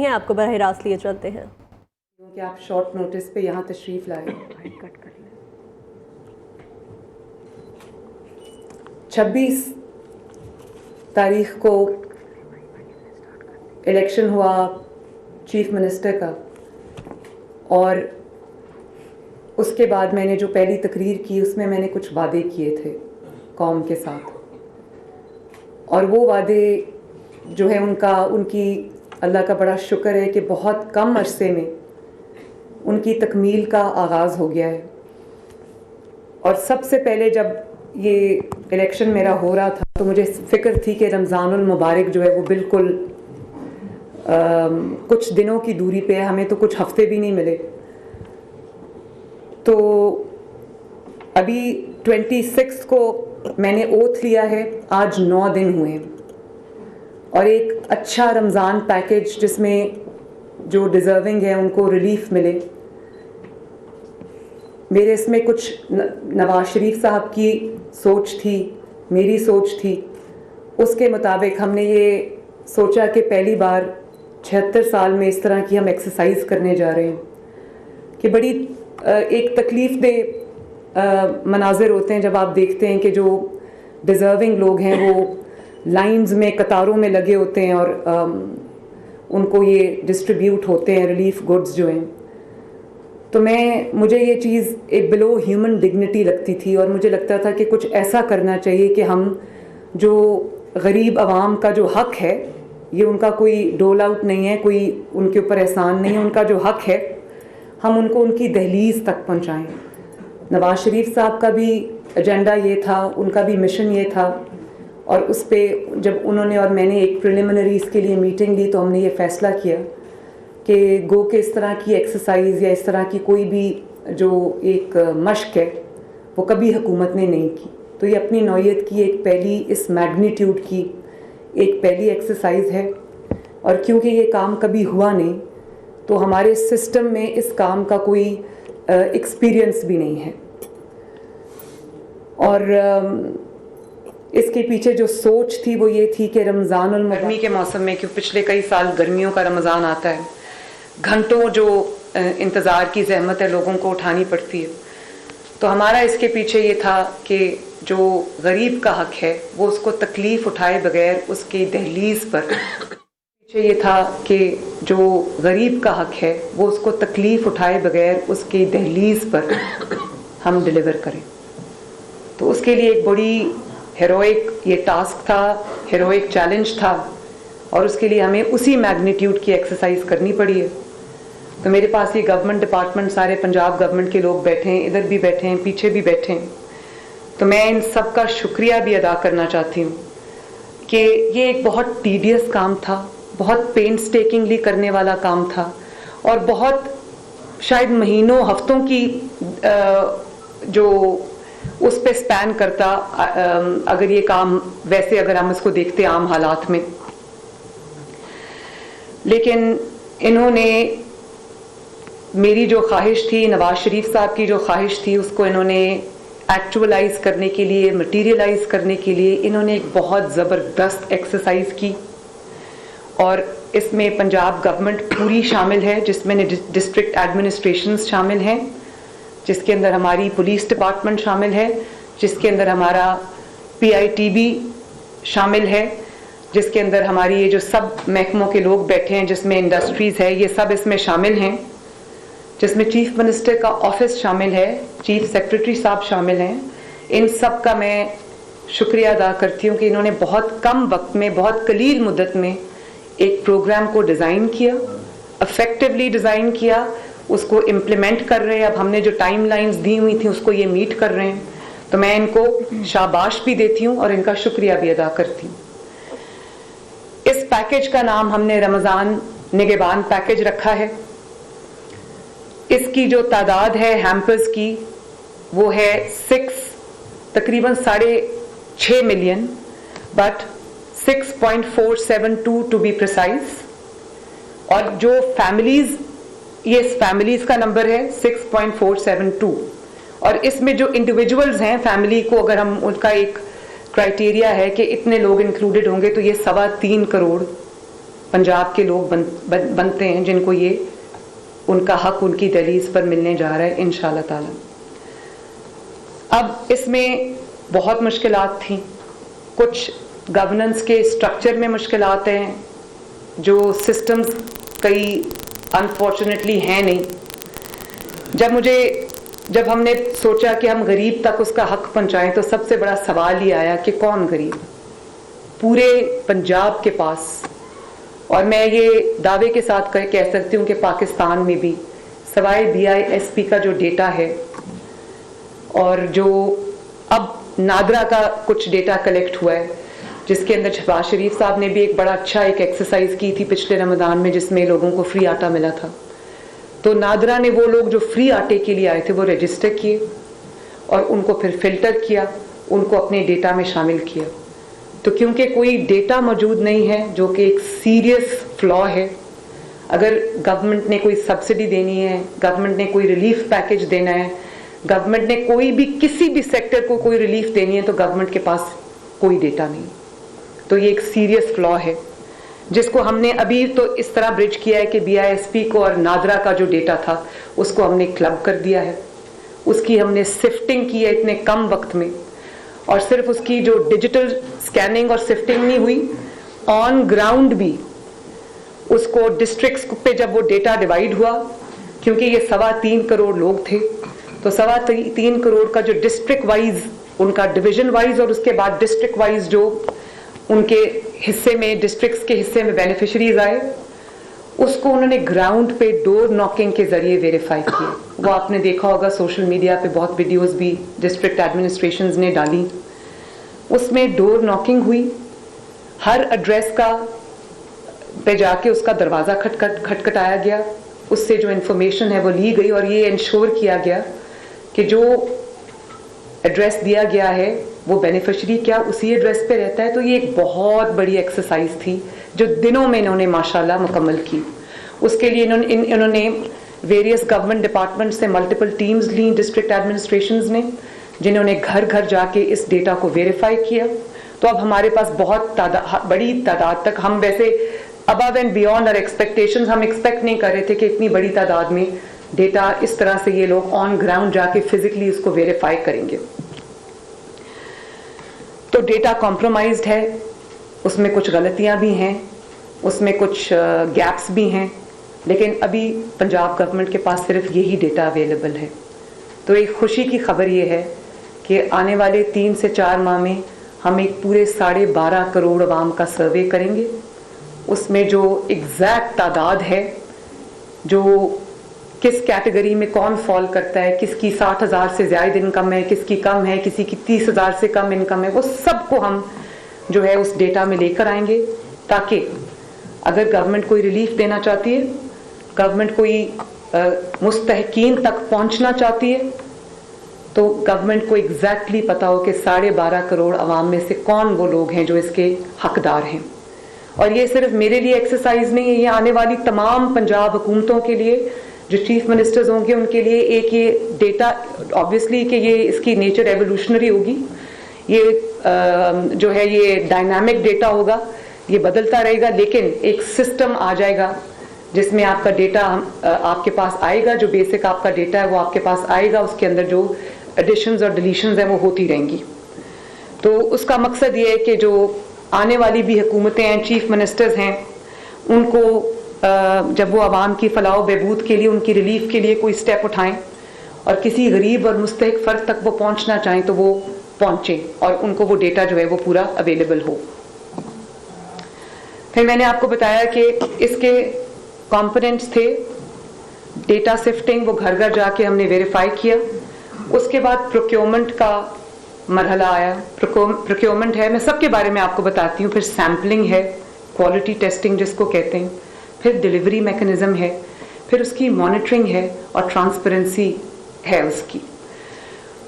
हैं, आपको बराह रास्त लिए चलते हैं क्योंकि आप शॉर्ट नोटिस पे यहाँ तशरीफ़ लाए। 26 तारीख को इलेक्शन हुआ चीफ मिनिस्टर का, और उसके बाद मैंने जो पहली तकरीर की उसमें मैंने कुछ वादे किए थे कौम के साथ, और वो वादे जो है उनकी अल्लाह का बड़ा शुक्र है कि बहुत कम अरसे में उनकी तकमील का आगाज़ हो गया है। और सबसे पहले जब ये इलेक्शन मेरा हो रहा था तो मुझे फ़िक्र थी कि रमज़ानुल मुबारक जो है वो बिल्कुल कुछ दिनों की दूरी पे है, हमें तो कुछ हफ्ते भी नहीं मिले। तो अभी 26 को मैंने ओथ लिया है, आज 9 दिन हुए हैं, और एक अच्छा रमज़ान पैकेज जिसमें जो डिज़र्विंग है उनको रिलीफ मिले। मेरे इसमें कुछ नवाज शरीफ साहब की सोच थी, मेरी सोच थी, उसके मुताबिक हमने ये सोचा कि पहली बार 76 साल में इस तरह की हम एक्सरसाइज करने जा रहे हैं कि बड़ी एक तकलीफ़ दे मनाजिर होते हैं जब आप देखते हैं कि जो डिज़र्विंग लोग हैं वो लाइंस में कतारों में लगे होते हैं और उनको ये डिस्ट्रीब्यूट होते हैं रिलीफ गुड्स जो हैं। तो मुझे ये चीज़ एक बिलो ह्यूमन डिग्निटी लगती थी, और मुझे लगता था कि कुछ ऐसा करना चाहिए कि हम जो गरीब आवाम का जो हक है, ये उनका कोई डोल आउट नहीं है, कोई उनके ऊपर एहसान नहीं है, उनका जो हक है हम उनको उनकी दहलीज तक पहुँचाएँ। नवाज शरीफ साहब का भी एजेंडा ये था, उनका भी मिशन ये था, और उस पर जब उन्होंने और मैंने एक प्रिलिमिनरीज़ के लिए मीटिंग ली तो हमने ये फ़ैसला किया कि गो के इस तरह की एक्सरसाइज या इस तरह की कोई भी जो एक मश्क है वो कभी हुकूमत ने नहीं की। तो ये अपनी नौयत की एक पहली, इस मैग्नीट्यूड की एक पहली एक्सरसाइज है, और क्योंकि ये काम कभी हुआ नहीं तो हमारे सिस्टम में इस काम का कोई एक्सपीरियंस भी नहीं है। और इसके पीछे जो सोच थी वो ये थी कि रमज़ानुल गर्मी के मौसम में, क्योंकि पिछले कई साल गर्मियों का रमज़ान आता है, घंटों जो इंतज़ार की ज़हमत है लोगों को उठानी पड़ती है, तो हमारा इसके पीछे ये था कि जो गरीब का हक है वो उसको तकलीफ़ उठाए बगैर उसकी दहलीज पर पीछे ये था कि जो गरीब का हक है वो उसको तकलीफ़ उठाए बगैर उसकी दहलीज पर हम डिलीवर करें। तो उसके लिए एक बड़ी हेरोइक ये टास्क था, हेरोइक चैलेंज था, और उसके लिए हमें उसी मैग्नीट्यूड की एक्सरसाइज करनी पड़ी है। तो मेरे पास ये गवर्नमेंट डिपार्टमेंट, सारे पंजाब गवर्नमेंट के लोग बैठे हैं, इधर भी बैठे हैं, पीछे भी बैठे हैं। तो मैं इन सब का शुक्रिया भी अदा करना चाहती हूँ कि ये एक बहुत टीडियस काम था, बहुत पेनस्टेकिंगली करने वाला काम था, और बहुत शायद महीनों हफ्तों की जो उस पे स्पैन करता अगर ये काम वैसे अगर हम इसको देखते आम हालात में। लेकिन इन्होंने मेरी जो ख्वाहिश थी, नवाज शरीफ साहब की जो ख्वाहिश थी, उसको इन्होंने एक्चुअलाइज करने के लिए, मटीरियलाइज करने के लिए इन्होंने एक बहुत ज़बरदस्त एक्सरसाइज की, और इसमें पंजाब गवर्नमेंट पूरी शामिल है, जिसमें डिस्ट्रिक्ट एडमिनिस्ट्रेशंस शामिल हैं, जिसके अंदर हमारी पुलिस डिपार्टमेंट शामिल है, जिसके अंदर हमारा PITB शामिल है, जिसके अंदर हमारी ये जो सब महकमों के लोग बैठे हैं, जिसमें इंडस्ट्रीज़ है, ये सब इसमें शामिल हैं, जिसमें चीफ मिनिस्टर का ऑफिस शामिल है, चीफ सेक्रेटरी साहब शामिल हैं। इन सब का मैं शुक्रिया अदा करती हूँ कि इन्होंने बहुत कम वक्त में, बहुत कलील मुद्दत में एक प्रोग्राम को डिज़ाइन किया, इफेक्टिवली डिज़ाइन किया, उसको इम्प्लीमेंट कर रहे हैं। अब हमने जो टाइमलाइंस दी हुई थी उसको ये मीट कर रहे हैं, तो मैं इनको शाबाश भी देती हूँ और इनका शुक्रिया भी अदा करती हूँ। इस पैकेज का नाम हमने रमज़ान निगहबान पैकेज रखा है। इसकी जो तादाद है हैम्पर्स की वो है तकरीबन 6.5 million, but 6.472 to be precise. और जो फैमिलीज, ये फैमिलीज का नंबर है 6.472, और इसमें जो इंडिविजुअल्स हैं फैमिली को अगर हम उनका एक क्राइटेरिया है कि इतने लोग इंक्लूडेड होंगे तो ये 3.25 करोड़ पंजाब के लोग बनते हैं जिनको ये उनका हक उनकी दहलीज पर मिलने जा रहा है इंशाल्लाह ताला। अब इसमें बहुत मुश्किलात थी, कुछ गवर्नेंस के स्ट्रक्चर में मुश्किलात हैं, जो सिस्टम्स कई अनफॉर्चुनेटली हैं नहीं। जब हमने सोचा कि हम गरीब तक उसका हक पहुंचाएं तो सबसे बड़ा सवाल ये आया कि कौन गरीब? पूरे पंजाब के पास, और मैं ये दावे के साथ कह सकती हूँ कि पाकिस्तान में भी सवाए BISP का जो डेटा है और जो अब नादरा का कुछ डेटा कलेक्ट हुआ है, जिसके अंदर शहबाज शरीफ साहब ने भी एक बड़ा अच्छा एक एक्सरसाइज की थी पिछले रमज़ान में, जिसमें लोगों को फ्री आटा मिला था। तो नादरा ने वो लोग जो फ्री आटे के लिए आए थे वो रजिस्टर किए और उनको फिर फिल्टर किया, उनको अपने डेटा में शामिल किया। तो क्योंकि कोई डेटा मौजूद नहीं है, जो कि एक सीरियस फ्लॉ है, अगर गवर्नमेंट ने कोई सब्सिडी देनी है, गवर्नमेंट ने कोई रिलीफ पैकेज देना है, गवर्नमेंट ने कोई भी किसी भी सेक्टर को कोई रिलीफ देनी है, तो गवर्नमेंट के पास कोई डेटा नहीं। तो ये एक सीरियस फ्लॉ है जिसको हमने अभी तो इस तरह ब्रिज किया है कि BISP को और नादरा का जो डेटा था उसको हमने क्लब कर दिया है, उसकी हमने सिफ्टिंग की है इतने कम वक्त में, और सिर्फ उसकी जो डिजिटल स्कैनिंग और सिफ्टिंग नहीं हुई, ऑन ग्राउंड भी उसको डिस्ट्रिक्ट्स पे जब वो डेटा डिवाइड हुआ, क्योंकि ये 3.25 करोड़ लोग थे, तो 3.25 करोड़ का जो डिस्ट्रिक्ट वाइज उनका डिवीजन वाइज और उसके बाद डिस्ट्रिक्ट वाइज जो उनके हिस्से में डिस्ट्रिक्ट्स के हिस्से में बेनिफिशरीज आए, उसको उन्होंने ग्राउंड पे डोर नॉकिंग के जरिए वेरीफाई किया। वो आपने देखा होगा सोशल मीडिया पे बहुत वीडियोस भी डिस्ट्रिक्ट एडमिनिस्ट्रेशंस ने डाली, उसमें डोर नॉकिंग हुई, हर एड्रेस का पे जाके उसका दरवाज़ा खटखटाया गया, उससे जो इन्फॉर्मेशन है वो ली गई और ये इंश्योर किया गया कि जो एड्रेस दिया गया है वो बेनिफिशरी क्या उसी एड्रेस पे रहता है। तो ये एक बहुत बड़ी एक्सरसाइज थी जो दिनों में इन्होंने माशाल्लाह मुकम्मल की। उसके लिए इन्होंने वेरियस गवर्नमेंट डिपार्टमेंट से मल्टीपल टीम्स ली डिस्ट्रिक्ट एडमिनिस्ट्रेशंस ने, जिन्होंने घर घर जाके इस डेटा को वेरीफाई किया। तो अब हमारे पास बहुत बड़ी तादाद तक, हम वैसे above and beyond our expectations, हम एक्सपेक्ट नहीं कर रहे थे कि इतनी बड़ी तादाद में डेटा इस तरह से ये लोग ऑन ग्राउंड जाके फिजिकली इसको वेरीफाई करेंगे। तो डेटा कॉम्प्रोमाइज्ड है, उसमें कुछ गलतियां भी हैं, उसमें कुछ गैप्स भी हैं, लेकिन अभी पंजाब गवर्नमेंट के पास सिर्फ यही डेटा अवेलेबल है। तो एक खुशी की खबर ये है कि आने वाले 3 से 4 माह में हम एक पूरे 12.5 करोड़ आवाम का सर्वे करेंगे। उसमें जो एग्जैक्ट तादाद है, जो किस कैटेगरी में कौन फॉल करता है, किसकी 60,000 से ज़्यादा इनकम है, किसकी कम है, किसी की 30,000 से कम इनकम है, वो सबको हम जो है उस डेटा में लेकर आएंगे, ताकि अगर गवर्नमेंट कोई रिलीफ देना चाहती है, गवर्नमेंट कोई मुस्तहकीन तक पहुंचना चाहती है, तो गवर्नमेंट को एग्जैक्टली पता हो कि 12.5 करोड़ आवाम में से कौन वो लोग हैं जो इसके हकदार हैं। और ये सिर्फ मेरे लिए एक्सरसाइज नहीं है, ये आने वाली तमाम पंजाब हुकूमतों के लिए, जो चीफ मिनिस्टर्स होंगे उनके लिए एक ये डेटा, ऑब्वियसली कि ये इसकी नेचर एवोल्यूशनरी होगी, ये जो है ये डायनामिक डेटा होगा, ये बदलता रहेगा, लेकिन एक सिस्टम आ जाएगा जिसमें आपका डेटा आपके पास आएगा, जो बेसिक आपका डेटा है वो आपके पास आएगा, उसके अंदर जो एडिशंस और डिलीशंस हैं वो होती रहेंगी। तो उसका मकसद ये है कि जो आने वाली भी हुकूमतें हैं, चीफ मिनिस्टर्स हैं, उनको जब वो आवाम की फलाह बहबूद के लिए, उनकी रिलीफ के लिए कोई स्टेप उठाएं और किसी गरीब और मुस्तहिक फ़र्द तक वो पहुंचना चाहें तो वो पहुंचें और उनको वो डेटा जो है वो पूरा अवेलेबल हो। फिर मैंने आपको बताया कि इसके कंपोनेंट्स थे, डेटा सिफ्टिंग, वो घर घर जाके हमने वेरीफाई किया। उसके बाद प्रोक्योरमेंट का मरहला आया। प्रोक्योरमेंट है, मैं सबके बारे में आपको बताती हूँ, फिर सैम्पलिंग है, क्वालिटी टेस्टिंग जिसको कहते हैं, फिर डिलीवरी मैकेनिज्म है, फिर उसकी मॉनिटरिंग है और ट्रांसपेरेंसी है उसकी।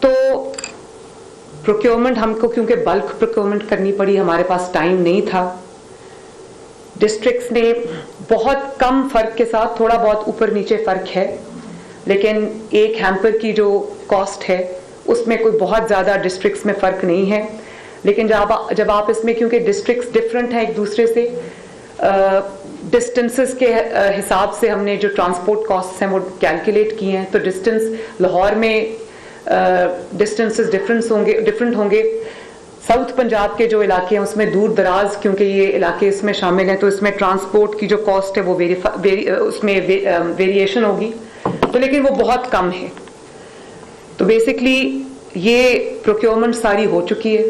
तो प्रोक्योरमेंट हमको क्योंकि बल्क प्रोक्योरमेंट करनी पड़ी, हमारे पास टाइम नहीं था। डिस्ट्रिक्ट्स ने बहुत कम फ़र्क के साथ, थोड़ा बहुत ऊपर नीचे फ़र्क है, लेकिन एक हैम्पर की जो कॉस्ट है उसमें कोई बहुत ज़्यादा डिस्ट्रिक्ट्स में फ़र्क नहीं है। लेकिन जब आप इसमें, क्योंकि डिस्ट्रिक्ट्स डिफरेंट हैं एक दूसरे से, डिस्टेंसेस के हिसाब से हमने जो ट्रांसपोर्ट कॉस्ट्स हैं वो कैलकुलेट किए हैं। तो डिस्टेंस लाहौर में डिस्टेंसेस डिफरेंट होंगे। साउथ पंजाब के जो इलाके हैं उसमें दूर दराज, क्योंकि ये इलाके इसमें शामिल हैं, तो इसमें ट्रांसपोर्ट की जो कॉस्ट है वो उसमें वेरिएशन होगी, तो लेकिन वो बहुत कम है। तो बेसिकली ये प्रोक्योरमेंट सारी हो चुकी है,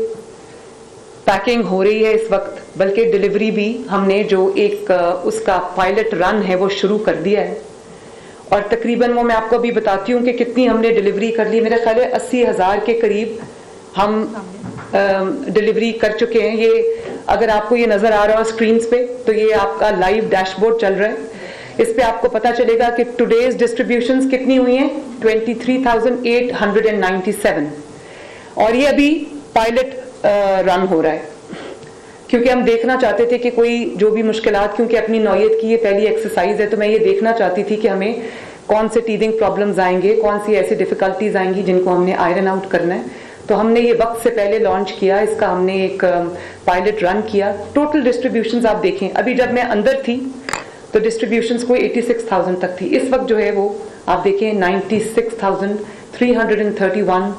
पैकिंग हो रही है इस वक्त, बल्कि डिलीवरी भी हमने जो एक उसका पायलट रन है वो शुरू कर दिया है। और तकरीबन वो मैं आपको अभी बताती हूँ कि कितनी हमने डिलीवरी कर ली। मेरा ख्याल है 80,000 के करीब हम डिलीवरी कर चुके हैं। ये अगर आपको ये नज़र आ रहा हो स्क्रीन्स पे, तो ये आपका लाइव डैशबोर्ड चल रहा है। इस पे आपको पता चलेगा कि टुडेज डिस्ट्रीब्यूशंस कितनी हुई हैं, 23,897, और ये अभी पायलट रन हो रहा है, क्योंकि हम देखना चाहते थे कि कोई जो भी मुश्किलात, क्योंकि अपनी नौयत की ये पहली एक्सरसाइज है, तो मैं ये देखना चाहती थी कि हमें कौन से टीदिंग प्रॉब्लम्स आएंगे, कौन सी ऐसी डिफिकल्टीज आएंगी जिनको हमने आयरन आउट करना है। तो हमने ये वक्त से पहले लॉन्च किया इसका, हमने एक पायलट रन किया। टोटल डिस्ट्रीब्यूशंस आप देखें, अभी जब मैं अंदर थी तो डिस्ट्रीब्यूशंस कोई 86,000 तक थी। इस वक्त जो है वो आप देखें 96,331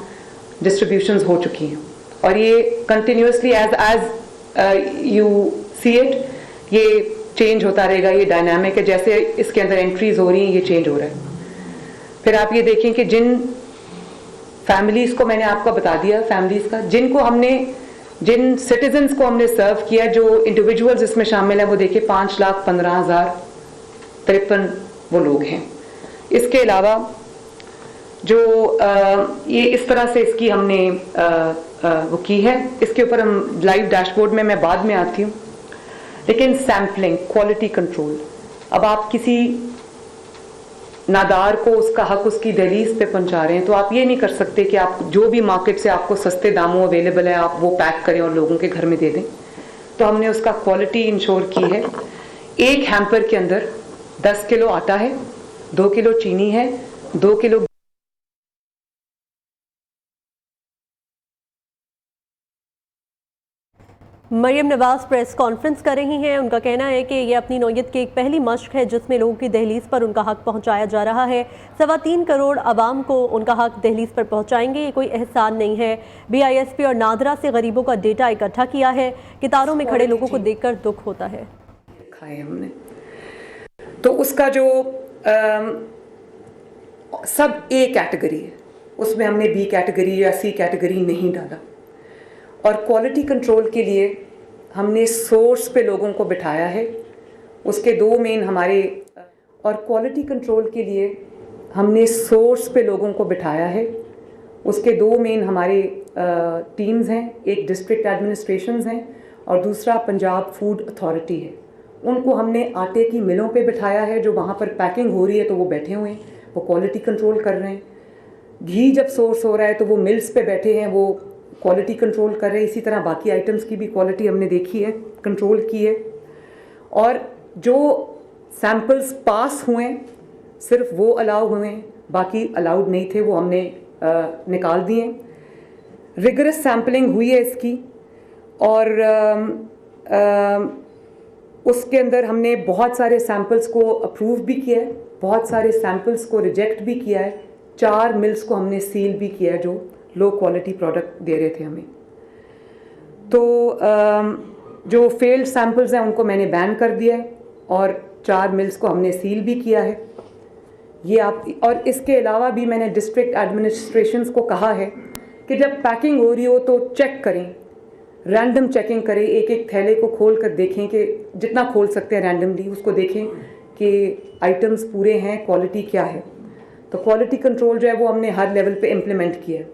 डिस्ट्रीब्यूशंस हो चुकी हैं, और ये continuously as you see it ये चेंज होता रहेगा। ये डायनामिक है, जैसे इसके अंदर एंट्रीज हो रही हैं ये चेंज हो रहा है। फिर आप ये देखें कि जिन फैमिलीज को मैंने आपको बता दिया, फैमिलीज का जिन सिटीजन्स को हमने सर्व किया, जो इंडिविजुअल्स इसमें शामिल हैं, वो देखिए 5,15,053 वो लोग हैं। इसके अलावा जो ये इस तरह से इसकी हमने वो की है, इसके ऊपर हम लाइव डैशबोर्ड में मैं बाद में आती हूँ। लेकिन सैम्पलिंग, क्वालिटी कंट्रोल, अब आप किसी नादार को उसका हक उसकी दहलीज पे पहुंचा रहे हैं, तो आप ये नहीं कर सकते कि आप जो भी मार्केट से आपको सस्ते दामों अवेलेबल है आप वो पैक करें और लोगों के घर में दे दें। तो हमने उसका क्वालिटी इंश्योर की है। एक हैम्पर के अंदर 10 किलो आटा है, 2 किलो चीनी है, 2 kilo Maryam Nawaz press conference कर रही हैं। उनका कहना है कि ये अपनी नौयत की एक पहली मशक है जिसमें लोगों की दहलीज पर उनका हक पहुंचाया जा रहा है। 3.25 करोड़ आवाम को उनका हक दहलीज पर पहुंचाएंगे, ये कोई एहसान नहीं है। BISP और नादरा से गरीबों का डेटा इकट्ठा किया है। कितारों में खड़े लोगों को देखकर दुख होता है। खाए हमने तो उसका जो सब A कैटेगरी है, उसमें हमने B कैटेगरी या C कैटेगरी नहीं डाला। और क्वालिटी कंट्रोल के लिए हमने सोर्स पे लोगों को बिठाया है। उसके दो मेन हमारे क्वालिटी कंट्रोल के लिए हमने सोर्स पे लोगों को बिठाया है। उसके दो मेन हमारे टीम्स हैं, एक डिस्ट्रिक्ट एडमिनिस्ट्रेशंस हैं और दूसरा पंजाब फूड अथॉरिटी है। उनको हमने आटे की मिलों पे बिठाया है, जो वहाँ पर पैकिंग हो रही है तो वो बैठे हुए हैं, वो क्वालिटी कंट्रोल कर रहे हैं। घी जब सोर्स हो रहा है तो वो मिल्स पे बैठे हैं, वो क्वालिटी कंट्रोल कर रहे हैं। इसी तरह बाकी आइटम्स की भी क्वालिटी हमने देखी है, कंट्रोल की है। और जो सैंपल्स पास हुए सिर्फ वो अलाउ हुए हैं, बाकी अलाउड नहीं थे, वो हमने निकाल दिए। रिगरस सैम्पलिंग हुई है इसकी, और उसके अंदर हमने बहुत सारे सैंपल्स को अप्रूव भी किया है, बहुत सारे सैंपल्स को रिजेक्ट भी किया है। 4 मिल्स को हमने सील भी किया है जो लो क्वालिटी प्रोडक्ट दे रहे थे हमें। तो जो फेल्ड सैंपल्स हैं उनको मैंने बैन कर दिया है और 4 मिल्स को हमने सील भी किया है। ये आप, और इसके अलावा भी मैंने डिस्ट्रिक्ट एडमिनिस्ट्रेशंस को कहा है कि जब पैकिंग हो रही हो तो चेक करें, रैंडम चेकिंग करें, एक एक थैले को खोल कर देखें कि जितना खोल सकते हैं रैंडमली उसको देखें कि आइटम्स पूरे हैं, क्वालिटी क्या है। तो क्वालिटी कंट्रोल जो है वो हमने हर लेवल पे इम्प्लीमेंट किया है।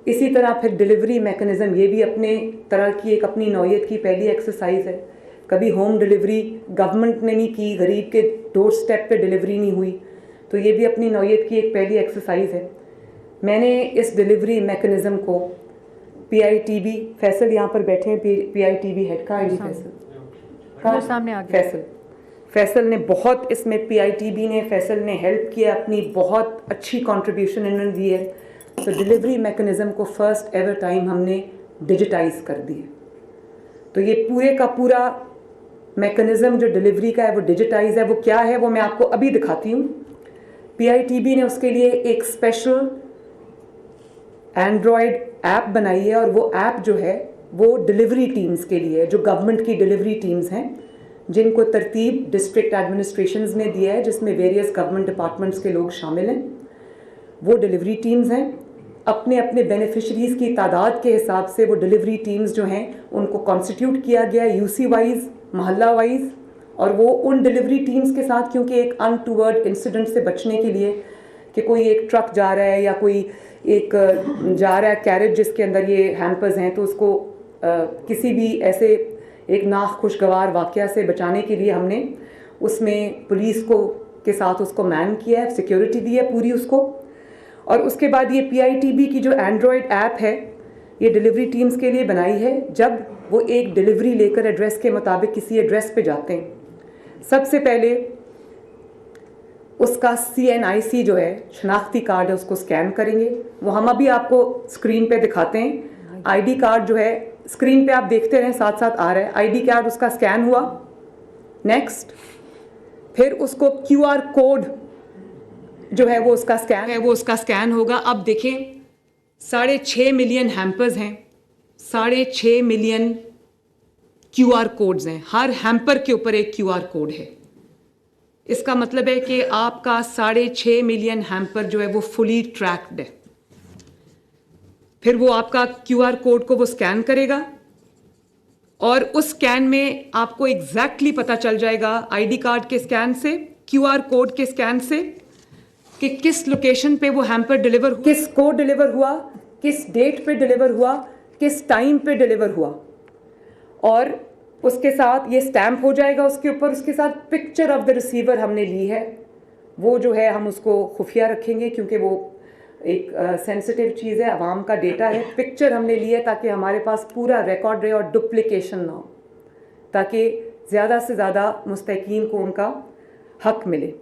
इसी तरह फिर डिलीवरी मैकेनिज़्म, ये भी अपने तरह की एक अपनी नौयत की पहली एक्सरसाइज है। कभी होम डिलीवरी गवर्नमेंट ने नहीं की, गरीब के डोर स्टेप पे डिलीवरी नहीं हुई, तो ये भी अपनी नौयत की एक पहली एक्सरसाइज है। मैंने इस डिलीवरी मैकेनिज़्म को PITB, फैसल यहाँ पर बैठे हैं, PITB हेड का आईडी फैसल सामने आ गया। फैसल ने बहुत इसमें PITB ने, फैसल ने हेल्प किया, अपनी बहुत अच्छी कंट्रीब्यूशन इन्होंने दी है। तो डिलीवरी मैकेनिज़्म को फर्स्ट एवर टाइम हमने डिजिटाइज कर दिया। तो ये पूरे का पूरा मैकेनिज्म जो डिलीवरी का है वो डिजिटाइज है, वो क्या है वो मैं आपको अभी दिखाती हूँ। PITB ने उसके लिए एक स्पेशल एंड्रॉयड ऐप बनाई है और वो ऐप जो है वो डिलीवरी टीम्स के लिए है, जो गवर्नमेंट की डिलीवरी टीम्स हैं जिनको तरतीब डिस्ट्रिक्ट एडमिनिस्ट्रेशंस ने दिया है, जिसमें वेरियस गवर्नमेंट डिपार्टमेंट्स के लोग शामिल हैं। वो डिलीवरी टीम्स हैं, अपने अपने बेनिफिशरीज़ की तादाद के हिसाब से वो डिलीवरी टीम्स जो हैं उनको कॉन्स्टिट्यूट किया गया यूसी वाइज, मोहल्ला वाइज, और वो उन डिलीवरी टीम्स के साथ, क्योंकि एक अनटूवर्ड इंसिडेंट से बचने के लिए कि कोई एक ट्रक जा रहा है या कोई एक जा रहा है कैरेज जिसके अंदर ये हैम्पर्स हैं, तो उसको किसी भी ऐसे एक नाखुशगवार वाक़या से बचाने के लिए हमने उसमें पुलिस को के साथ उसको मैन किया है, सिक्योरिटी दी है पूरी उसको। और उसके बाद ये PITB की जो एंड्रॉयड ऐप है ये डिलीवरी टीम्स के लिए बनाई है। जब वो एक डिलीवरी लेकर एड्रेस के मुताबिक किसी एड्रेस पे जाते हैं, सबसे पहले उसका CNIC जो है शनाख्ती कार्ड है उसको स्कैन करेंगे। वो हम अभी आपको स्क्रीन पे दिखाते हैं। ID कार्ड जो है स्क्रीन पे आप देखते रहें, साथ साथ आ रहा है। ID कार्ड उसका स्कैन हुआ, नेक्स्ट। फिर उसको QR कोड जो है वो उसका स्कैन होगा। अब देखें 6.5 मिलियन हैम्पर्स हैं, 6.5 मिलियन QR कोड्स हैं, हर हैम्पर के ऊपर एक QR कोड है। इसका मतलब है कि आपका 6.5 मिलियन हैम्पर जो है वो फुली ट्रैक्ड है। फिर वो आपका QR कोड को वो स्कैन करेगा और उस स्कैन में आपको एग्जैक्टली पता चल जाएगा ID कार्ड के स्कैन से, QR कोड के स्कैन से, कि किस लोकेशन पे वो हैम्पर डिलीवर हुआ, किस को डिलीवर हुआ, किस डेट पे डिलीवर हुआ, किस टाइम पे डिलीवर हुआ, और उसके साथ ये स्टैम्प हो जाएगा उसके ऊपर। उसके साथ पिक्चर ऑफ द रिसीवर हमने ली है, वो जो है हम उसको खुफिया रखेंगे क्योंकि वो एक सेंसिटिव चीज़ है, आवाम का डेटा है। पिक्चर हमने ली है ताकि हमारे पास पूरा रिकॉर्ड रहे और डुप्लिकेशन ना हो, ताकि ज़्यादा से ज़्यादा मुस्तकीन को उनका हक मिले।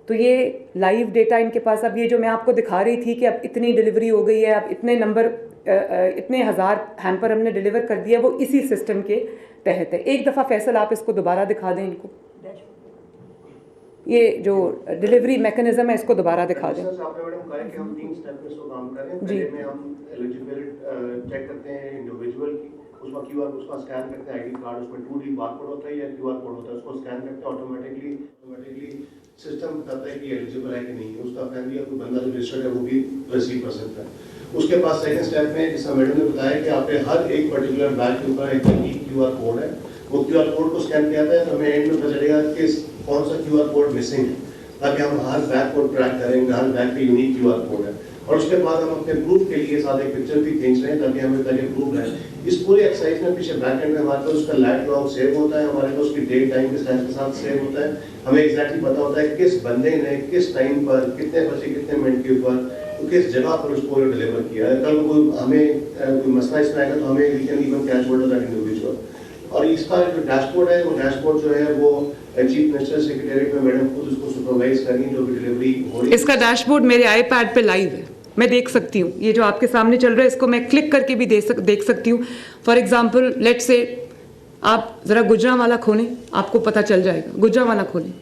तो ये लाइव डेटा इनके पास, अब ये जो मैं आपको दिखा रही थी कि अब इतनी डिलीवरी हो गई है, अब इतने नंबर इतने हज़ार हैम्पर हमने डिलीवर कर दिया, वो इसी सिस्टम के तहत है। एक दफ़ा फैसल आप इसको दोबारा दिखा दें इनको, ये जो डिलीवरी मैकेनिज्म है इसको दोबारा दिखा दें। आपने मैडम कहा है कि हम 3 स्टेप में इसको काम कर रहे हैं। पहले में हम एलिजिबिलिटी चेक करते हैं इंडिविजुअल की, उसका QR उसका स्कैन करते हैं, ID कार्ड उसमें 2D बारकोड होता है या QR कोड होता है, उसको स्कैन करते हैं, ऑटोमेटिकली सिस्टम बताता है कि एलिजिबल है कि नहीं है। उसका फैमिली या कोई बंदा जो रजिस्टर्ड है वो भी रिसीव कर सकता है। उसके बाद सेकंड स्टेप में जैसा मैडम ने बताया कि आपके हर एक पर्टिकुलर बैग के ऊपर एक QR कोड है, वो QR कोड को स्कैन किया जाता है तो हमें एंड में पता चलेगा कि कौन सा QR कोड मिसिंग है, ताकि हम हर बैग को ट्रैक करेंगे, हर बैग पे यूनिक QR कोड है। और उसके बाद हम अपने प्रूफ के लिए साथ एक पिक्चर भी खींच रहे हैं ताकि हमें पहले प्रूफ है। इस पूरे एक्सरसाइज में पीछे बैक एंड में हमारे पास उसका लाइट लॉग सेव होता है, हमारे पास उसकी डेट टाइम के साथ सेव होता है। हमें एग्जैक्टली पता होता है किस बंदे ने किस टाइम पर कितने बजे कितने मिनट के ऊपर तो किस जगह पर उसको डिलीवर किया है। कल को हमें कोई मसला इसमें आएगा तो हमें we can even catch hold that individual. और इसका जो डैशबोर्ड है, वो डैशबोर्ड जो है वो चीफ मिनिस्टर सेक्रेटरीट में मैडम खुद उसको सुपरवाइज करेंगी जो भी डिलीवरी हो रही है। इसका डैशबोर्ड मेरे iPad पे लाइव है, मैं देख सकती हूँ। ये जो आपके सामने चल रहा है इसको मैं क्लिक करके भी देख सकती हूँ। फॉर एग्जाम्पल लेट से आप ज़रा गुजरांवाला खोलें, आपको पता चल जाएगा। गुजरांवाला खोलें,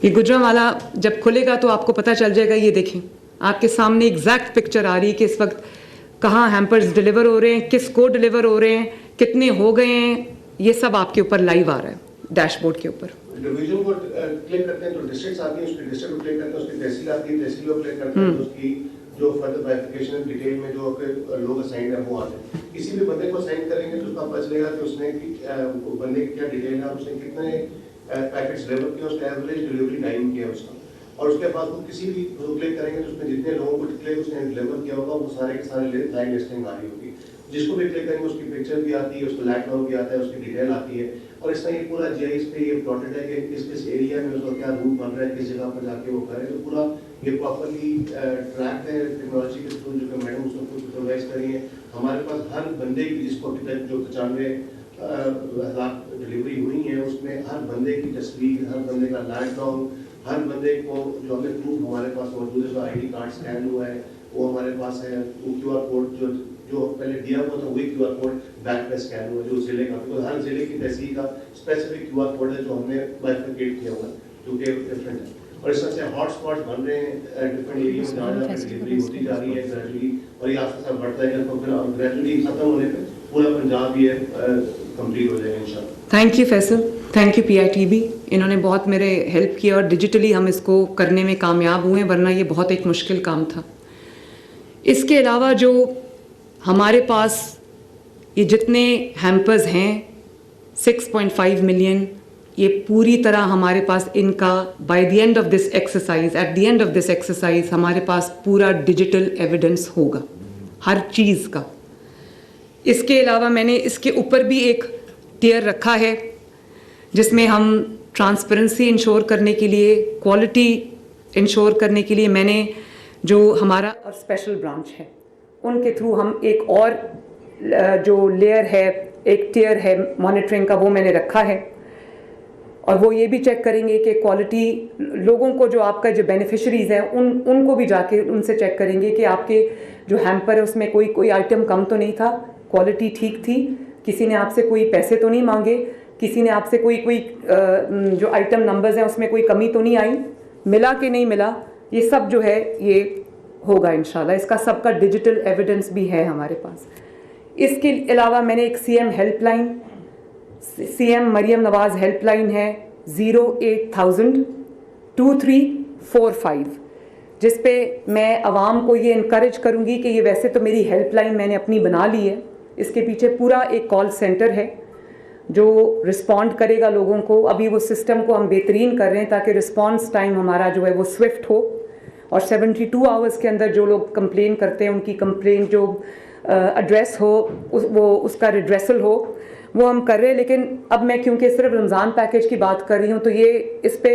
ये गुजरांवाला जब खुलेगा तो आपको पता चल जाएगा। ये देखें आपके सामने एग्जैक्ट पिक्चर आ रही है कि इस वक्त कहाँ हैम्पर्स डिलीवर हो रहे हैं, किस को डिलीवर हो रहे हैं, कितने हो गए हैं, ये सब आपके ऊपर लाइव आ रहा है डैशबोर्ड के ऊपर। डिवीजन को क्लिक करते हैं तो डिस्ट्रिक्ट्स आती हैं, उसकी डिस्ट्रिक्ट को क्लिक करते हैं, उसकी तहसील आती है, तहसील को क्लिक करते हैं तो उसकी जो फर्दर बाइफिकेशन डिटेल में जो लोग असाइन है वो आते हैं। किसी भी बंदे को असाइन करेंगे तो उसका पता चलेगा कि उसने बंदे की क्या डिटेल है, उसने कितने पैकेट्स डिलीवर किए, उसका एवरेज डिलीवरी टाइम क्या है उसका। और उसके बाद वो किसी भी क्लिक करेंगे तो उसमें जितने लोगों को उसने डिलीवर किया होगा वो सारे के सारे लाइन लिस्टिंग आ रही होगी। जिसको भी क्लिक करेंगे उसकी पिक्चर भी आती है, उसका लाइट लॉग भी आता है, उसकी डिटेल आती है। और इस तरह ये पूरा GIS पे ये प्लॉटेड है कि किस किस एरिया में उसका क्या रूट बन रहा है, किस जगह पर जाके वो करे। तो पूरा ये प्रॉपरली ट्रैक है टेक्नोलॉजी के थ्रू, जो कि मैडम उसको खुद सुपरवाइज करी है। हमारे पास हर बंदे की जिसको अभी तक जो 95,000 डिलीवरी हुई है उसमें हर बंदे की तस्वीर, हर बंदे का लाइट लॉग, हर बंदे को जो हमें प्रूफ हमारे पास मौजूद है, जो ID कार्ड स्कैन हुआ है वो हमारे पास है, वो QR कोड जो जो पहले दिया हुआ था वही QR कोड बैक पे स्कैन हुआ जो जिले का, तो हर जिले की तहसील का स्पेसिफिक QR कोड है जो हमने बाइफरकेट किया हुआ है, जो कि डिफरेंट है। और इस तरह से हॉटस्पॉट्स बन रहे हैं डिफरेंट एरिया में, जहाँ जहाँ डिलीवरी होती जा रही है ग्रेजुअली, और ये आस्ते आस्ते बढ़ता है, तो फिर ग्रेजुअली खत्म होने पे पूरा पंजाब ये कंप्लीट हो जाएगा इंशाल्लाह। Thank you Faisal, thank you PITB, इन्होंने बहुत मेरे हेल्प किया और डिजिटली हम इसको करने में कामयाब हुए, वरना ये बहुत एक मुश्किल काम था। इसके अलावा जो हमारे पास ये जितने हैम्पर्स हैं 6.5 मिलियन, ये पूरी तरह हमारे पास इनका by the end of this exercise, at the end of this exercise हमारे पास पूरा डिजिटल एविडेंस होगा हर चीज़ का। इसके अलावा मैंने इसके ऊपर भी एक टियर रखा है जिसमें हम ट्रांसपेरेंसी इंश्योर करने के लिए, क्वालिटी इंश्योर करने के लिए मैंने जो हमारा और स्पेशल ब्रांच है उनके थ्रू हम एक और जो लेयर है, एक टियर है मॉनिटरिंग का, वो मैंने रखा है। और वो ये भी चेक करेंगे कि क्वालिटी, लोगों को जो आपका जो बेनिफिशरीज़ हैं उनको भी जाके उनसे चेक करेंगे कि आपके जो हैम्पर है उसमें कोई आइटम कम तो नहीं था, क्वालिटी ठीक थी, किसी ने आपसे कोई पैसे तो नहीं मांगे, किसी ने आपसे कोई जो आइटम नंबर्स हैं उसमें कोई कमी तो नहीं आई, मिला कि नहीं मिला, ये सब जो है ये होगा इंशाल्लाह। इसका सबका डिजिटल एविडेंस भी है हमारे पास। इसके अलावा मैंने एक CM हेल्पलाइन, CM मरियम नवाज़ हेल्पलाइन है 08,000 2345, जिस पे मैं आवाम को ये इनकरेज करूँगी कि ये वैसे तो मेरी हेल्पलाइन मैंने अपनी बना ली है, इसके पीछे पूरा एक कॉल सेंटर है जो रिस्पॉन्ड करेगा लोगों को। अभी वो सिस्टम को हम बेहतरीन कर रहे हैं ताकि रिस्पॉन्स टाइम हमारा जो है वो स्विफ्ट हो, और 72 आवर्स के अंदर जो लोग कंप्लेन करते हैं उनकी कंप्लेन जो एड्रेस हो वो उसका रिड्रेसल हो, वो हम कर रहे हैं। लेकिन अब मैं क्योंकि सिर्फ रमज़ान पैकेज की बात कर रही हूँ तो ये इस पे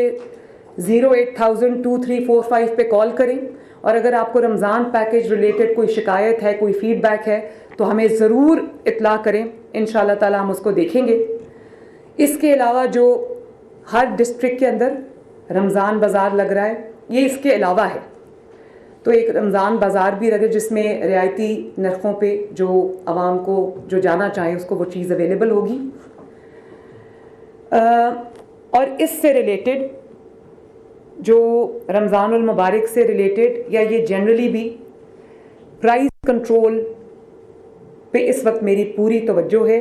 08,000 2345 पे कॉल करें, और अगर आपको रमज़ान पैकेज रिलेटेड कोई शिकायत है, कोई फीडबैक है तो हमें ज़रूर इत्ला करें, इंशाल्लाह ताला हम उसको देखेंगे। इसके अलावा जो हर डिस्ट्रिक्ट के अंदर रमज़ान बाज़ार लग रहा है, ये इसके अलावा है, तो एक रमज़ान बाज़ार भी लगे जिसमें रियायती नरखों पे जो आवाम को जो जाना चाहे उसको वो चीज़ अवेलेबल होगी। और इससे रिलेटेड जो रमज़ानुल मुबारक से रिलेटेड या ये जनरली भी प्राइस कंट्रोल पे इस वक्त मेरी पूरी तवज्जो है,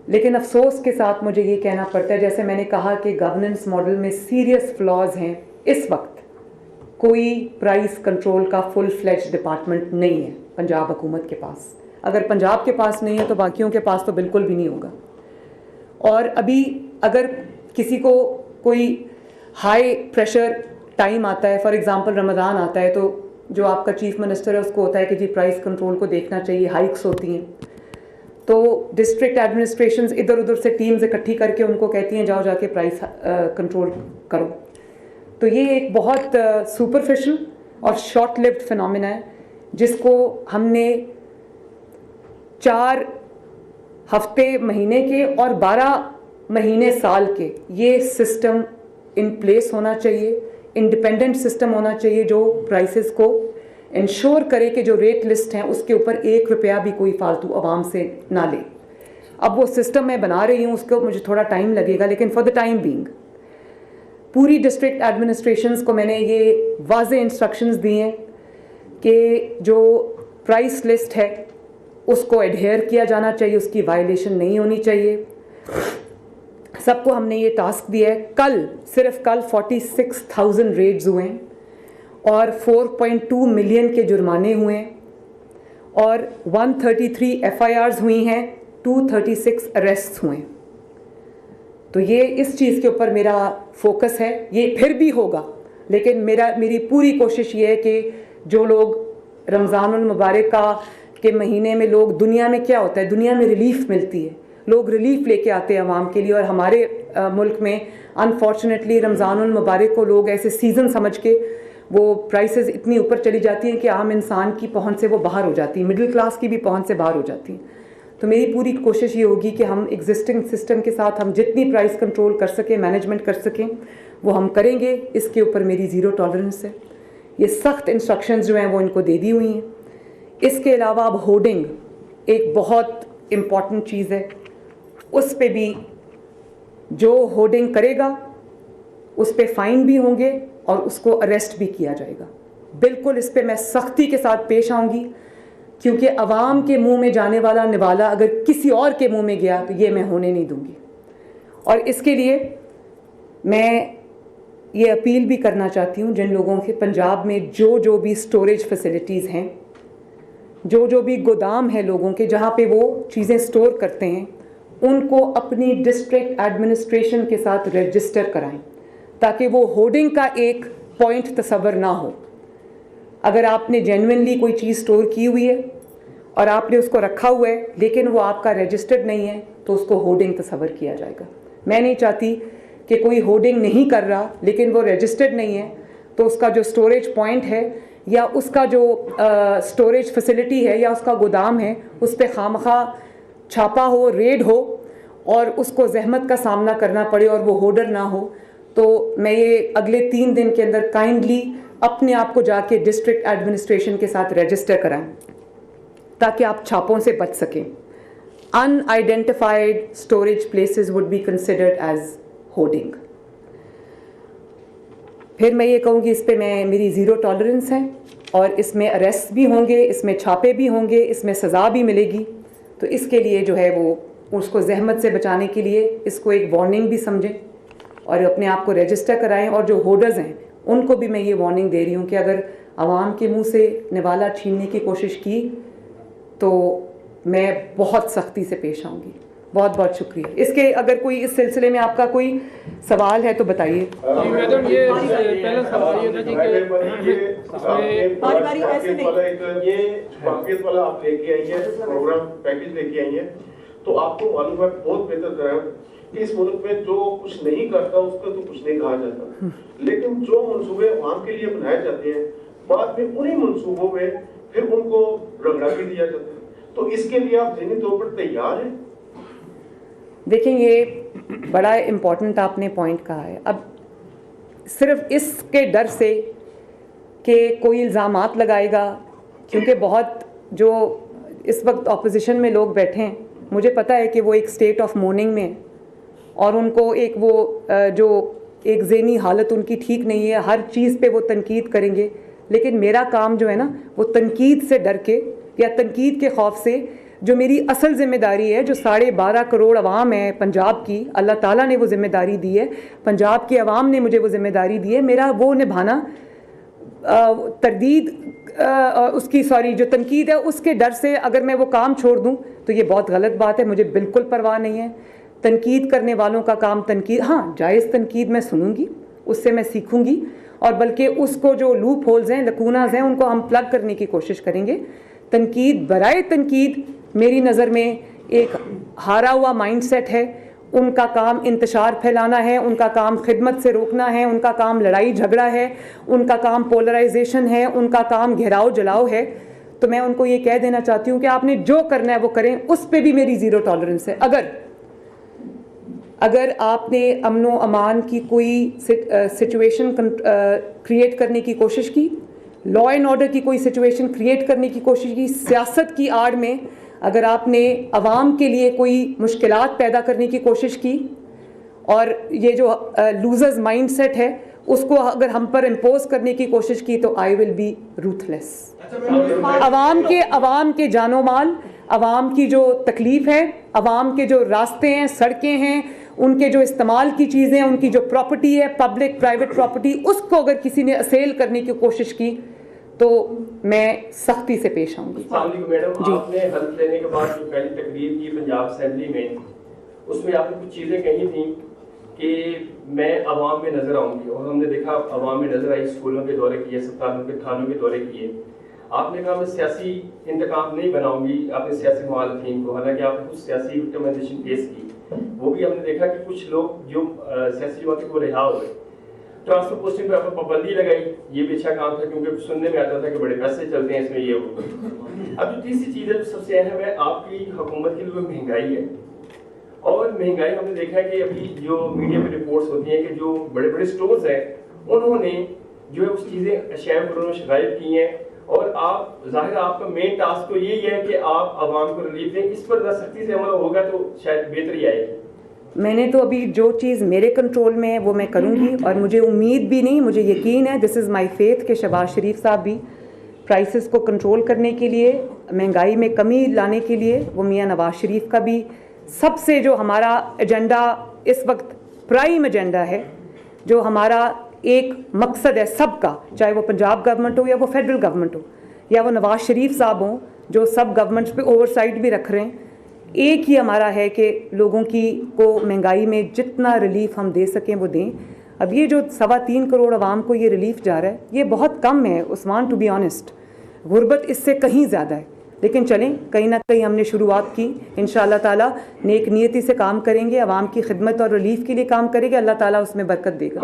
लेकिन अफसोस के साथ मुझे ये कहना पड़ता है, जैसे मैंने कहा कि गवर्नेंस मॉडल में सीरियस फ्लॉज हैं। इस वक्त कोई प्राइस कंट्रोल का फुल फ्लेज डिपार्टमेंट नहीं है पंजाब हुकूमत के पास। अगर पंजाब के पास नहीं है तो बाकियों के पास तो बिल्कुल भी नहीं होगा। और अभी अगर किसी को कोई हाई प्रेशर टाइम आता है, फॉर एग्जांपल रमज़ान आता है, तो जो आपका चीफ मिनिस्टर है उसको होता है कि जी प्राइस कंट्रोल को देखना चाहिए, हाइक्स होती हैं, तो डिस्ट्रिक्ट एडमिनिस्ट्रेशंस इधर उधर से टीम्स इकट्ठी करके उनको कहती हैं जाओ जाके प्राइस कंट्रोल करो। तो ये एक बहुत सुपरफिशियल और शॉर्ट लिव्ड फिनोमिना है जिसको हमने 4 हफ्ते महीने के और 12 महीने साल के ये सिस्टम इन प्लेस होना चाहिए, इंडिपेंडेंट सिस्टम होना चाहिए जो प्राइसेस को इंश्योर करे कि जो रेट लिस्ट हैं उसके ऊपर 1 रुपया भी कोई फालतू आवाम से ना ले। अब वो सिस्टम मैं बना रही हूँ, उसको मुझे थोड़ा टाइम लगेगा, लेकिन फॉर द टाइम बीइंग पूरी डिस्ट्रिक्ट एडमिनिस्ट्रेशंस को मैंने ये वाज़े इंस्ट्रक्शंस दिए हैं कि जो प्राइस लिस्ट है उसको एडहेयर किया जाना चाहिए, उसकी वायलेशन नहीं होनी चाहिए। सबको हमने ये टास्क दिया है। सिर्फ कल 46,000 रेड्स हुए हैं और 4.2 मिलियन के जुर्माने हुए हैं और 133 FIRs हुई हैं, 236 अरेस्ट हुए हैं। तो ये इस चीज़ के ऊपर मेरा फोकस है। ये फिर भी होगा, लेकिन मेरी पूरी कोशिश ये है कि जो लोग रमज़ानुल मुबारक के महीने में लोग, दुनिया में क्या होता है, दुनिया में रिलीफ मिलती है, लोग रिलीफ लेके आते हैं आवाम के लिए, और हमारे मुल्क में अनफॉर्चुनेटली रमज़ानुल मुबारक को लोग ऐसे सीज़न समझ के वो प्राइसेस इतनी ऊपर चली जाती हैं कि आम इंसान की पहुंच से वो बाहर हो जाती हैं, मिडिल क्लास की भी पहुंच से बाहर हो जाती हैं। तो मेरी पूरी कोशिश ये होगी कि हम एग्जिस्टिंग सिस्टम के साथ हम जितनी प्राइस कंट्रोल कर सकें, मैनेजमेंट कर सकें, वो हम करेंगे। इसके ऊपर मेरी ज़ीरो टॉलरेंस है। ये सख्त इंस्ट्रक्शंस जो हैं वो इनको दे दी हुई हैं। इसके अलावा अब होर्डिंग एक बहुत इम्पॉर्टेंट चीज़ है, उस पे भी जो होर्डिंग करेगा उस पे फाइन भी होंगे और उसको अरेस्ट भी किया जाएगा। बिल्कुल इस पे मैं सख्ती के साथ पेश आऊँगी, क्योंकि अवाम के मुंह में जाने वाला निवाला अगर किसी और के मुंह में गया तो ये मैं होने नहीं दूंगी। और इसके लिए मैं ये अपील भी करना चाहती हूँ जिन लोगों के पंजाब में जो भी स्टोरेज फैसिलिटीज़ हैं, जो भी गोदाम है लोगों के जहाँ पे वो चीज़ें स्टोर करते हैं, उनको अपनी डिस्ट्रिक्ट एडमिनिस्ट्रेशन के साथ रजिस्टर कराएं, ताकि वो होर्डिंग का एक पॉइंट तस्वर ना हो। अगर आपने जेन्युइनली कोई चीज़ स्टोर की हुई है और आपने उसको रखा हुआ है लेकिन वो आपका रजिस्टर्ड नहीं है, तो उसको होर्डिंग तस्वर किया जाएगा। मैं नहीं चाहती कि कोई होर्डिंग नहीं कर रहा लेकिन वो रजिस्टर्ड नहीं है, तो उसका जो स्टोरेज पॉइंट है या उसका जो स्टोरेज फैसिलिटी है या उसका गोदाम है, उस पर खामखा छापा हो, रेड हो और उसको जहमत का सामना करना पड़े और वो होर्डर ना हो। तो मैं ये अगले 3 दिन के अंदर काइंडली अपने आप को जाके डिस्ट्रिक्ट एडमिनिस्ट्रेशन के साथ रजिस्टर कराएं, ताकि आप छापों से बच सकें। Unidentified storage places would be considered as hoarding. फिर मैं ये कहूँगी इस पे मेरी ज़ीरो टॉलरेंस है और इसमें अरेस्ट भी होंगे, इसमें छापे भी होंगे, इसमें सज़ा भी मिलेगी। तो इसके लिए जो है वो उसको जहमत से बचाने के लिए इसको एक वार्निंग भी समझें और अपने आप को रजिस्टर कराएं। और जो होर्डर्स हैं उनको भी मैं ये वार्निंग दे रही हूँ कि अगर आवाम के मुंह से निवाला छीनने की कोशिश की तो मैं बहुत सख्ती से पेश आऊँगी। बहुत बहुत शुक्रिया। इसके अगर कोई इस सिलसिले में आपका कोई सवाल है तो बताइए। जी मैडम, ये पहला सवाल ये था जी कि बारी ऐसे नहीं, ये वाकईत वाला आप लेके आई है, प्रोग्राम पैकेज लेके आई है, तो आपको मालूम है बहुत बेहतर तरह कि इस मुल्क में जो कुछ नहीं करता उसका तो कुछ नहीं कहा जाता, लेकिन जो मंसूबे आवाम के लिए बनाए जाते हैं बाद में उन्हीं मंसूबों में फिर उनको रगड़ा भी दिया जाता है। तो इसके लिए आप ज़हनी तौर पर तैयार हैं? देखें, ये बड़ा इम्पोर्टेंट आपने पॉइंट कहा है। अब सिर्फ इसके डर से कि कोई इल्ज़ामात लगाएगा, क्योंकि बहुत जो इस वक्त ऑपोजिशन में लोग बैठे हैं, मुझे पता है कि वो एक स्टेट ऑफ मोर्निंग में है और उनको एक वो जो एक ज़हनी हालत उनकी ठीक नहीं है, हर चीज़ पे वो तनकीद करेंगे। लेकिन मेरा काम जो है ना, वो तनकीद से डर के या तनकीद के खौफ से जो मेरी असल ज़िम्मेदारी है, जो 12.5 करोड़ अवाम है पंजाब की, अल्लाह ताला ने वो ज़िम्मेदारी दी है, पंजाब की अवाम ने मुझे वो ज़िम्मेदारी दी है, मेरा वो निभाना जो तनकीद है उसके डर से अगर मैं वो काम छोड़ दूं तो ये बहुत गलत बात है। मुझे बिल्कुल परवाह नहीं है। तनकीद करने वालों का काम तनकीद, हाँ जायज़ तनकीद मैं सुनूंगी, उससे मैं सीखूंगी और बल्कि उसको जो लूप होल्स हैं, लकूनाज हैं, उनको हम प्लग करने की कोशिश करेंगे। तनकीद बराए तनकीद मेरी नज़र में एक हारा हुआ माइंडसेट है। उनका काम इंतशार फैलाना है, उनका काम खिदमत से रोकना है, उनका काम लड़ाई झगड़ा है, उनका काम पोलराइजेशन है, उनका काम घेराव जलाओ है। तो मैं उनको ये कह देना चाहती हूँ कि आपने जो करना है वो करें, उस पर भी मेरी ज़ीरो टॉलरेंस है। अगर आपने अमनो अमान की कोई सिचुएशन क्रिएट करने की कोशिश की, लॉ एंड ऑर्डर की कोई सिचुएशन क्रिएट करने की कोशिश की, सियासत की आड़ में अगर आपने अवाम के लिए कोई मुश्किलात पैदा करने की कोशिश की और ये जो लूजर्स माइंडसेट है उसको अगर हम पर इम्पोज करने की कोशिश की, तो आई विल बी रूथलेस। अवाम के जानो माल, अवाम की जो तकलीफ है, अवाम के जो रास्ते हैं, सड़कें हैं, उनके जो इस्तेमाल की चीज़ें, उनकी जो प्रॉपर्टी है, पब्लिक प्राइवेट प्रॉपर्टी, उसको अगर किसी ने असेल करने की कोशिश की तो मैं सख्ती से पेश आऊंगी। मैडम, आपने हल्फ लेने के बाद जो पहली तकरीर की पंजाब असेंबली में, उसमें आपने कुछ चीज़ें कही थी कि मैं अवाम में नजर आऊंगी, और हमने देखा अवाम में नजर आई, स्कूलों के दौरे किए, अस्पतालों के, थानों के दौरे किए। आपने कहा मैं सियासी इंतकाम नहीं बनाऊंगी अपने सियासी मुखालिफिन को, हालांकि आपने कुछ सियासी विक्टिमाइजेशन पेश की, वो भी हमने देखा कि कुछ लोग जो सियासी जमातों को रिहा हुए, ट्रांसफर पोस्टिंग पर पाबंदी लगाई, ये भी अच्छा काम था क्योंकि सुनने में आता था कि बड़े पैसे चलते हैं इसमें, ये वो। अब जो तीसरी चीज़ है जो सबसे अहम है, आपकी हुकूमत के लिए महंगाई है। और महंगाई हमने देखा है कि अभी जो मीडिया में रिपोर्ट्स होती हैं कि जो बड़े बड़े स्टोर्स हैं उन्होंने जो है उस चीज़ें अशिया में गायब की हैं और आप जाहिर आपका मेन टास्क तो यही है कि आप आवाम को रिलीफ दें। इस पर सख्ती से अमल होगा तो शायद बेहतरी आएगी। मैंने तो अभी जो चीज़ मेरे कंट्रोल में है वो मैं करूँगी, और मुझे उम्मीद भी नहीं, मुझे यकीन है, दिस इज़ माई फेथ, कि शहबाज शरीफ साहब भी प्राइसेस को कंट्रोल करने के लिए, महंगाई में कमी लाने के लिए, वो मियाँ नवाज शरीफ का भी सबसे जो हमारा एजेंडा इस वक्त प्राइम एजेंडा है, जो हमारा एक मकसद है सबका, चाहे वो पंजाब गवर्नमेंट हो या वो फेडरल गवर्नमेंट हो या वो नवाज शरीफ साहब हों जो सब गवर्नमेंट्स पे ओवरसाइट भी रख रहे हैं, एक ही हमारा है कि लोगों की को महंगाई में जितना रिलीफ हम दे सकें वो दें। अब ये जो 3.25 करोड़ आवाम को ये रिलीफ जा रहा है, ये बहुत कम है उस्मान, टू बी ऑनेस्ट। गुर्बत इससे कहीं ज़्यादा है, लेकिन चलें, कहीं ना कहीं हमने शुरुआत की, इंशाअल्लाह ताला नेक नियति से काम करेंगे, आवाम की खिदमत और रिलीफ के लिए काम करेंगे, अल्लाह ताला उसमें बरकत देगा।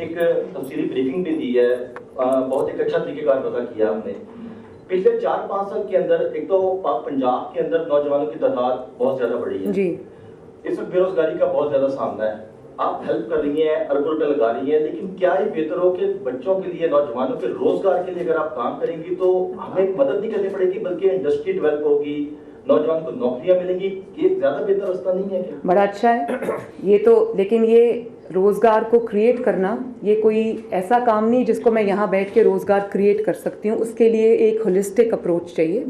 एक तफसीली ब्रीफिंग भी दी है, बहुत एक अच्छा तरीकेकार पता किया हमने। पिछले 4-5 साल के अंदर एक तो पंजाब के अंदर नौजवानों की तादाद बहुत ज्यादा बढ़ी है जी। इस वक्त बेरोजगारी का बहुत ज्यादा सामना है। आप हेल्प कर रही हैं, अरब रुपए लगा रही हैं, लेकिन क्या ये बेहतर हो कि बच्चों के लिए, नौजवानों के रोजगार के लिए अगर आप काम करेंगी तो हमें मदद नहीं करनी पड़ेगी, बल्कि इंडस्ट्री डेवलप होगी, नौजवान को नौकरियां मिलेंगी। ये ज्यादा बेहतर रास्ता नहीं है क्या? बड़ा अच्छा है ये तो, लेकिन ये रोज़गार को क्रिएट करना ये कोई ऐसा काम नहीं जिसको मैं यहाँ बैठ के रोज़गार क्रिएट कर सकती हूँ। उसके लिए एक होलिस्टिक अप्रोच चाहिए,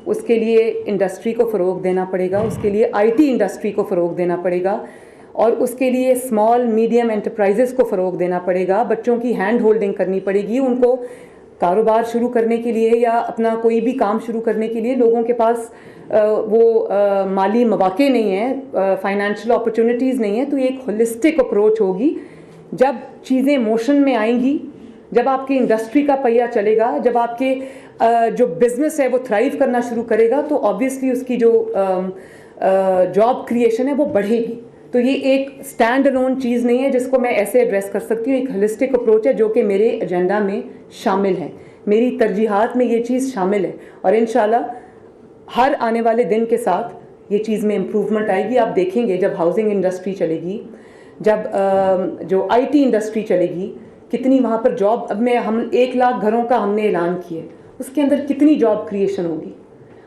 उसके लिए इंडस्ट्री को फ़रोग देना पड़ेगा, उसके लिए आईटी इंडस्ट्री को फ़रोग देना पड़ेगा, और उसके लिए स्मॉल मीडियम एंटरप्राइजेस को फ़रोग देना पड़ेगा। बच्चों की हैंड होल्डिंग करनी पड़ेगी, उनको कारोबार शुरू करने के लिए या अपना कोई भी काम शुरू करने के लिए लोगों के पास माली मौके नहीं है, फाइनेंशियल अपॉर्चुनिटीज़ नहीं है। तो ये एक होलिस्टिक अप्रोच होगी। जब चीज़ें मोशन में आएंगी, जब आपकी इंडस्ट्री का पहिया चलेगा, जब आपके जो बिज़नेस है वो थ्राइव करना शुरू करेगा, तो ऑब्वियसली उसकी जो जॉब क्रिएशन है वो बढ़ेगी। तो ये एक स्टैंड अलोन चीज़ नहीं है जिसको मैं ऐसे एड्रेस कर सकती हूँ। एक होलिस्टिक अप्रोच है जो कि मेरे एजेंडा में शामिल है, मेरी तरजीहात में ये चीज़ शामिल है, और इंशाल्लाह हर आने वाले दिन के साथ ये चीज़ में इम्प्रूवमेंट आएगी। आप देखेंगे जब हाउसिंग इंडस्ट्री चलेगी, जब जो आईटी इंडस्ट्री चलेगी, कितनी वहाँ पर जॉब, अब हम 1 लाख घरों का हमने ऐलान किए, उसके अंदर कितनी जॉब क्रिएशन होगी।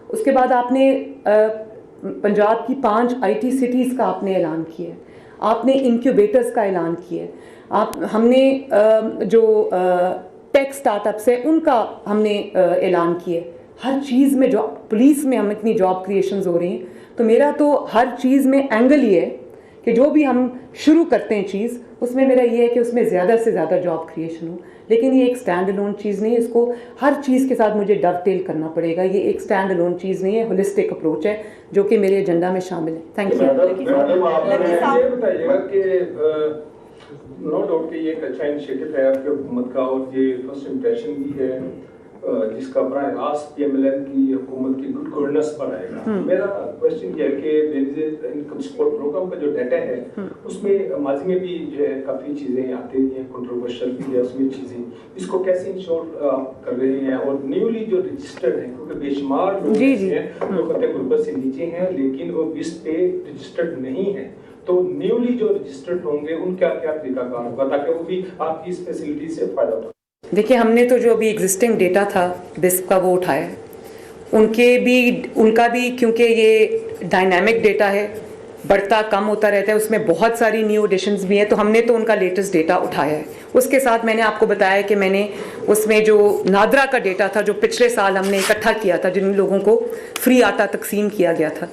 उसके बाद आपने पंजाब की 5 आईटी सिटीज़ का आपने ऐलान किया, आपने इंक्यूबेटर्स का ऐलान किया, हमने जो टेक स्टार्टअप्स है उनका हमने ऐलान किए। हर चीज़ में जो पुलिस में हम इतनी जॉब क्रिएशंस हो रही हैं, तो मेरा तो हर चीज़ में एंगल ये है कि जो भी हम शुरू करते हैं चीज़, उसमें मेरा ये है कि उसमें ज़्यादा से ज़्यादा जॉब क्रिएशन हो। लेकिन ये एक स्टैंड अलोन चीज़ नहीं है, इसको हर चीज़ के साथ मुझे डवटेल करना पड़ेगा। ये एक स्टैंड अलोन चीज़ नहीं है, होलिस्टिक अप्रोच है जो कि मेरे एजेंडा में शामिल है। Thank you. ये बताइएगा कि नो डाउट कि ये एक अच्छा इनिशिएटिव है आपकी हुकूमत का, और ये फर्स्ट इम्प्रेशन भी है जिसका बराह रास्त पीएमएलएन की हुकूमत की गुड गवर्नेंस पर आएगा। मेरा क्वेश्चन ये है कि इनकम सपोर्ट प्रोग्राम का जो डाटा है उसमें माजी में भी जो है काफ़ी चीज़ें आती रही हैं, कंट्रोवर्शियल भी है उसमें चीज़ें, इसको कैसे इंश्योर कर रहे हैं? और न्यूली जो रजिस्टर्ड हैं, क्योंकि बेशुमार लोग हैं जो खतरे गुर्बत से नीचे हैं लेकिन वो इस पे रजिस्टर्ड नहीं है, तो न्यूली जो रजिस्टर्ड होंगे उनका क्या तरीकाकार होगा ताकि वो भी आपकी इस फैसिलिटी से फ़ायदा उठाएं? देखिए, हमने तो जो अभी एग्जिस्टिंग डेटा था बिस्प का वो उठाया है, उनका भी क्योंकि ये डायनामिक डेटा है, बढ़ता कम होता रहता है, उसमें बहुत सारी न्यू एडिशंस भी हैं, तो हमने तो उनका लेटेस्ट डेटा उठाया है। उसके साथ मैंने आपको बताया कि मैंने उसमें जो नादरा का डेटा था जो पिछले साल हमने इकट्ठा किया था, जिन लोगों को फ्री आटा तकसीम किया गया था,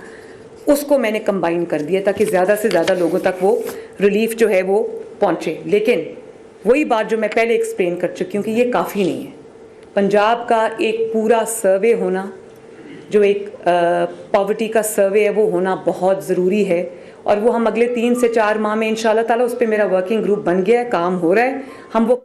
उसको मैंने कंबाइन कर दिया ताकि ज़्यादा से ज़्यादा लोगों तक वो रिलीफ जो है वो पहुँचे। लेकिन वही बात जो मैं पहले एक्सप्लेन कर चुकी हूँ कि ये काफ़ी नहीं है। पंजाब का एक पूरा सर्वे होना, जो एक पॉवर्टी का सर्वे है, वो होना बहुत ज़रूरी है, और वो हम अगले 3 से 4 माह में इंशाल्लाह ताला, उस पर मेरा वर्किंग ग्रुप बन गया है, काम हो रहा है, हम वो